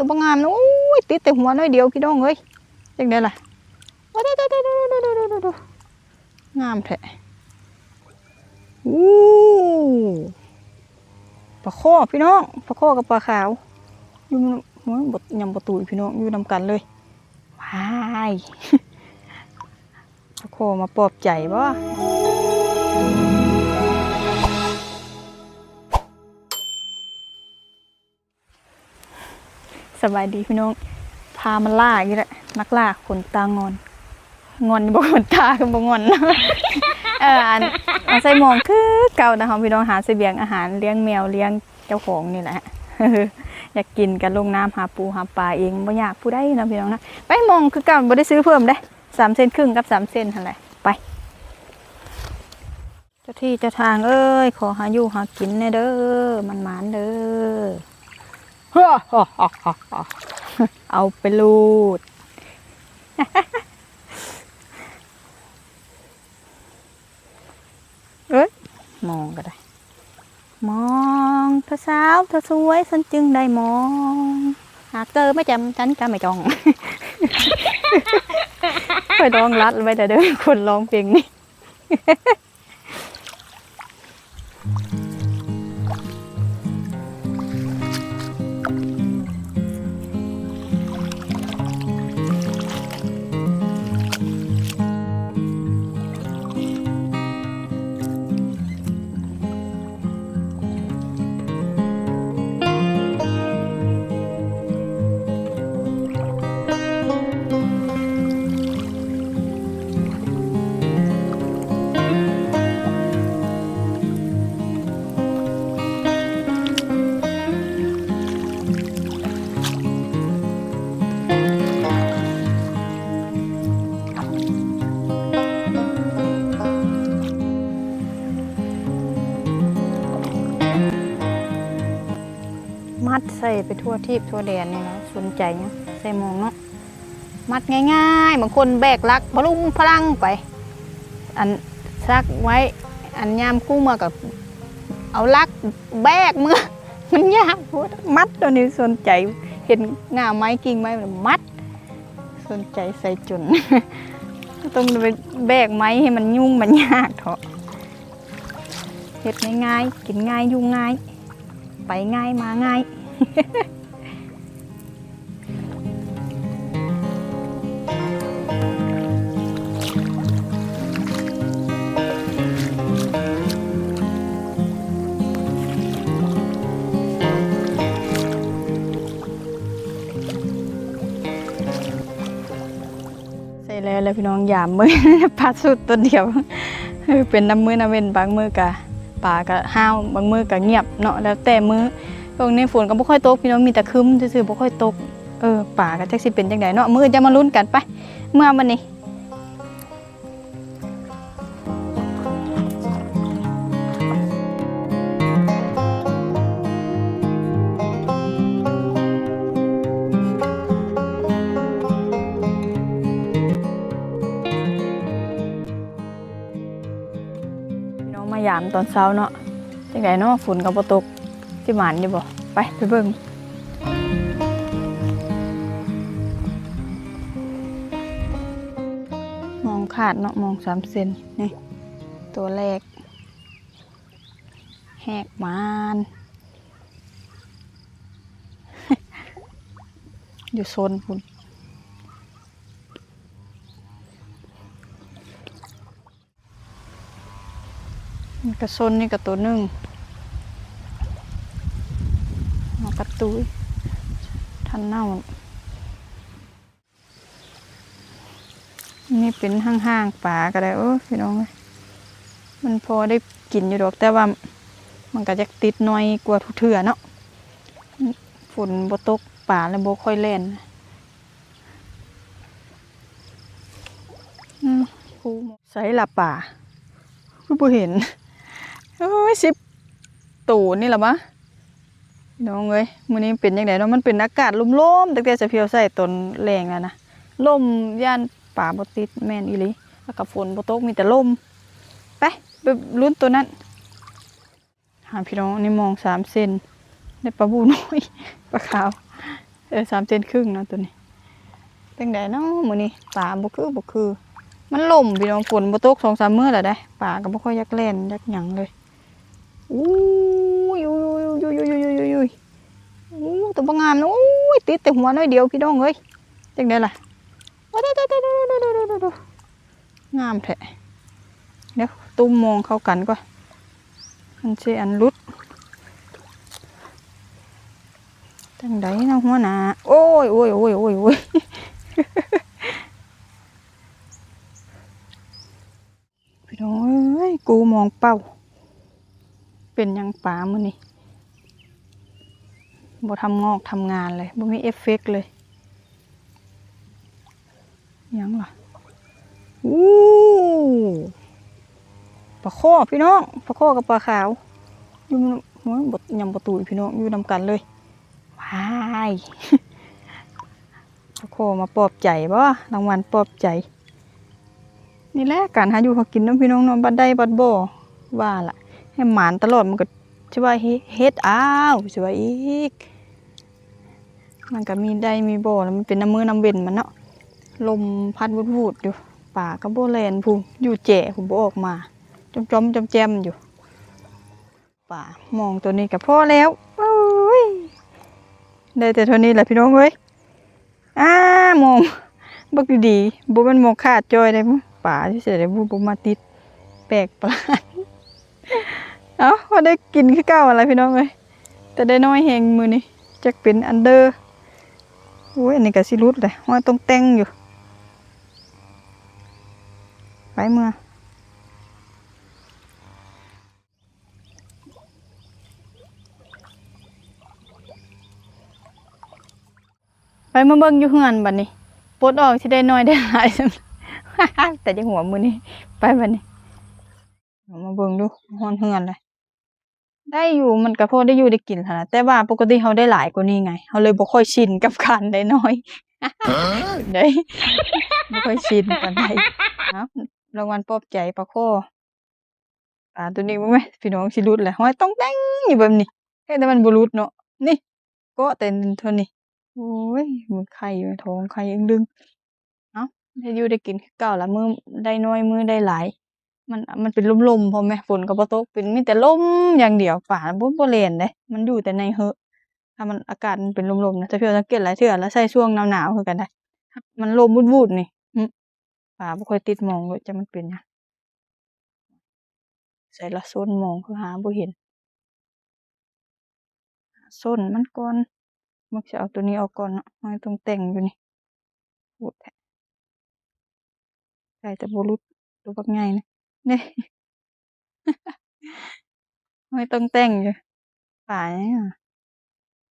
ตัวบางงามนะโอ้ยติดแต่หัวน้อยเดียวพี่น้องเอ้ยจังได๋ล่ะโอ้ดูงามแท้อู้ปลาข้อพี่น้องปลาข้อกับปลาขาวอยู่หัวยำประตูพี่น้องอยู่นำกันเลยว้ายปลาข้อมาปลอบใจบ่สบายดีพี่น้องพามันล่าอย่างนี้แหละนักล่าขนตางอนบ่ขนตาคือบ่งอนอันใส่หมองคือเก่านะคะพี่น้องหาเสบียงอาหารเลี้ยงแมวเลี้ยงเจ้าของนี่แหละอยากกินกันลงน้ำหาปูหาปลาเองบ่อยากผู้ใดนะพี่น้องนะไปมองคือเก่าบ่ได้ซื้อเพิ่มได้3 เซนครึ่งกับ3 เซนหั่นแหละไปเจ้าที่เจ้าทางเอ้ยขอหาอยู่หากินแน่เด้อมันหมานเด้อเอาไปลูดเอ้ยมองก็ได้มองเธอสาวเธอสวยฉันจึงได้มองหากเธอไม่จำฉันก็ไม่จองไปร้องรัดไว้แต่เดินคนร้องเพลงนี้มัดใส่ไปทั่วทิพย์ทั่วแดนนี่นะสนใจเนี่ยใส่มองเนาะมัดง่ายๆบางคนแบกลักพลุงพลังไปอันซักไว้อันยามคู่เมื่อกับเอาลักแบกมือมันยากพูดมัดตัวนี้สนใจเห็นง่าไม้กิ่งไม้มัดสนใจใส่จุนต้องไปแบกไม้ให้มันยุ่งมันยากเถอะเห็ดง่ายๆกินง่ายยุ่งง่ายไปง่ายมาง่ายใส่แล้วพี่น้องยามมือปลาสุดตัวเดียวเป็นน้ำมือน้ำเว้นบางมือกะป่าก็ห้าวบางมือก็เงียบเนาะแล้วแต่มือตรงนี้ฝนก็บ่ค่อยตกพี่น้องมีแต่ครึ้มซื่อๆบ่ค่อยตกป่าก็จักสิเป็นจังไดเนาะมื้อจะมาลุ้นกันไปเมื่อวันนี้พี่น้องมายามตอนเช้าเนาะจังไดเนาะฝนก็บ่ตกสิหมานอยู่บ่ไปเบิ่งมองขาดเนาะมอง3 เซนนี่ตัวแรกแหกมานอยู่โซนพุ่นนี่กระโซนนี่กระตัวหนึ่งมากระตุยทันเน่านี่เป็นห้างๆป่าก็ได้พี่น้องมันพอได้กินอยู่ดอกแต่ว่ามันก็จะติดน้อยกว่าทุกเทื่อเนาะฝนบ่ตกป่าแล้วบ่ค่อยแล่นใส่ละป่าคือบ่เห็น10 ตูนี่ล่ะมะน้องเอ้ยมื้อนี้เป็นจังได๋เนาะมันเป็นอากาศลมๆตั้งแต่จะเพียวใส่ต้นแรงแล้วนะลมย่านป่าบ่ติดแม่นอีหลีแล้วก็ฝนบ่ตกมีแต่ลมไปลุ้นตัวนั้นหาพี่น้องนี่มอง3 เซนได้ปลาบูน้อยปลาขาว 3 เซนครึ่งเนาะตัวนี้จังไดเนาะมื้อนี้ป่าบ่คือมันล่มพี่น้องฝนบ่ตก2-3มื้อแล้วได้ป่าก็บ่ค่อยอยากเล่นอยากหยังเลยอู้ยอู้ตัวบ่งามนะอู้ยติดแต่หัวน้อยเดียวพี่น้องเอ้ยจังได๋ล่ะงามแท้เดี๋ยวตุ้มมองเข้ากันก่อนมันสิอันรุดจังไดเนาะหัวหน้าโอ้ยพี่น้องเอ้ยกูมองเป้าเป็นหยังป่ามื้อนี้บ่ทำงอกทำงานเลยบ่มีเอฟเฟกต์เลยยังล่ะอู้ปลาข้อพี่น้องปลาข้อกับปลาขาวอยู่หัวบดยำประตูพี่น้องอยู่นำกันเลยว้ายปลาข้อมาปลอบใจบ่รางวัลปลอบใจนี่แหละการหาอยู่หากินน้องพี่น้องนอนบัดใดบัดบ่ว่าล่ะให้หมานตลอดมันก็จะว่าเฮ็ดอ้าวจะว่าอีกมันก็มีได้มีบ่แล้วมันเป็นน้ำมือน้ำเว้นมันเนาะลมพัดวูดอยู่ป่าก็บ่แลนผู้อยู่แจ่ผู้บ่ออกมาจมแจมอยู่ป่ามองตัวนี้ก็พอแล้วโอ้ยได้แต่เท่านี้แหละพี่น้องเอ้ยมองบักดีๆบ่แม่นมองขาดจอยได้มั้งป่าที่เสียได้บ่มาติดแปลกประหลาดเอ้าพอได้กินคือเก่าอะไรพี่น้องเอ้ยแต่ได้น้อยแฮงมื้อนี้จักเป็นอันเดอร์โอ้ยอันนี้ก็สิรุดเลยว่าต้องแต่งอยู่ไปเมื่อไปมาเบิ่งอยู่เฮือนบัดนี้ปลดออกสิได้น้อยได้หลายจัง แต่จังหัวมื้อนี้ไปบัดนี้มาเบิ่งดูฮ้อนเฮือนเลยได้อยู่มันก็พอได้อยู่ได้กินหั่นน่ะแต่ว่าปกติเฮาได้หลายกว่านี้ไงเฮาเลยบ่ค่อยชินกับการได้น้อย ได้บ่ค่อยชินปานใดเอ้ารางวัลปลอบใจปลาข้อตัวนี้เบิ่งไหมพี่น้องสิหลุดแหละห้อยต้องแต่งอยู่แบบนี้เฮ็ดให้มันบ่หลุดเนาะนี่เกาะแต่เท่านี้โอ้ยมันไข่อยู่ในท้องไข่อึ้งๆเอ้าได้อยู่ได้กินคือเก่าล่ะมื้อได้น้อยมื้อได้หลายมันเป็นลมๆพร้อมแหมฝนก็บ่ตกเป็นมีแต่ลมอย่างเดียวฟ้าบ่แล่นเดะมันอยู่แต่ในเฮอะถ้ามันอากาศมันเป็นลมๆนะแต่เทื่อสังเกตหลายเทื่อแล้วใส่ช่วงหนาวๆคือกันได้มันลมวูดๆนี่ฟ้าบ่ค่อยติดหมองเลยจักมันเป็นหยังใส่ละส้นหมองคือหาบ่เห็นส้นมันก่อนมักสิเอาตัวนี้ออกก่อนเนาะห้อยต้องแต่งอยู่นี่โพูดแท้ใส่แต่บ่หลุดตัวบักใหญ่นะนี่ ห้อยต้องแต่งอยู่ปลาหยังอะ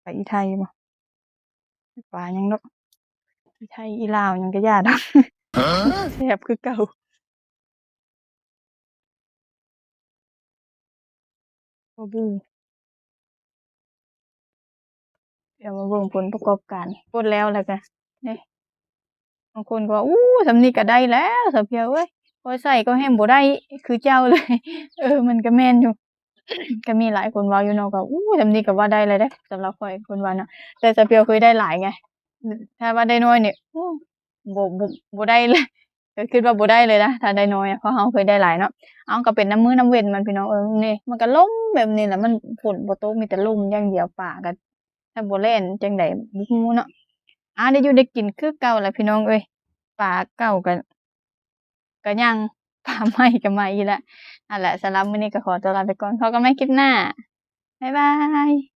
ปลาอีไทยบ่ปลาหยังดอกอีไทยอีลาวหยังก็ย้าดอก แซ่บคือเก่าบ่บูเดี๋ยวมาเบิ่งผลประกอบการกดแล้วก็นี่บางคนก็ว่าส่ำนี้ก็ได้แล้วสาวเพียวเอ้ยพอใช้ก็แฮงบ่ได้คือเจ้าเลย มันก็แม่นอยู่ ก็มีหลายคนเว้าอยู่เนาะก็ส่ำนี้ก็ว่าได้แล้วเด้สำหรับข้อยคนว่าเนาะแต่สาวเพียวเคยได้หลายไงถ้าว่าได้น้อยนี่บ่ได้เลยก็คิดว่าบ่ได้เลยนะถ้าได้น้อยอะเพราะเราเคยได้หลายเนาะอ้าวก็เป็นน้ำมือน้ำเว้นมันพี่น้องนี่มันก็ลมแบบนี้แหละมันฝนบ่ตกมีแต่ลมอย่างเดียวฟ้าก็ถ้าบ่แล่นจั่งใดบ่ฮู้เนาะได้อยู่ได้กินคือเก่าแหละพี่น้องเอ้ยปลาเก่าก็ยังปลาใหม่ก็ใหม่อีกแล้วนั่นแหละสำหรับมื้อนี้ก็ขอตัวลาไปก่อนพบกันใหม่คลิปหน้าบ๊ายบาย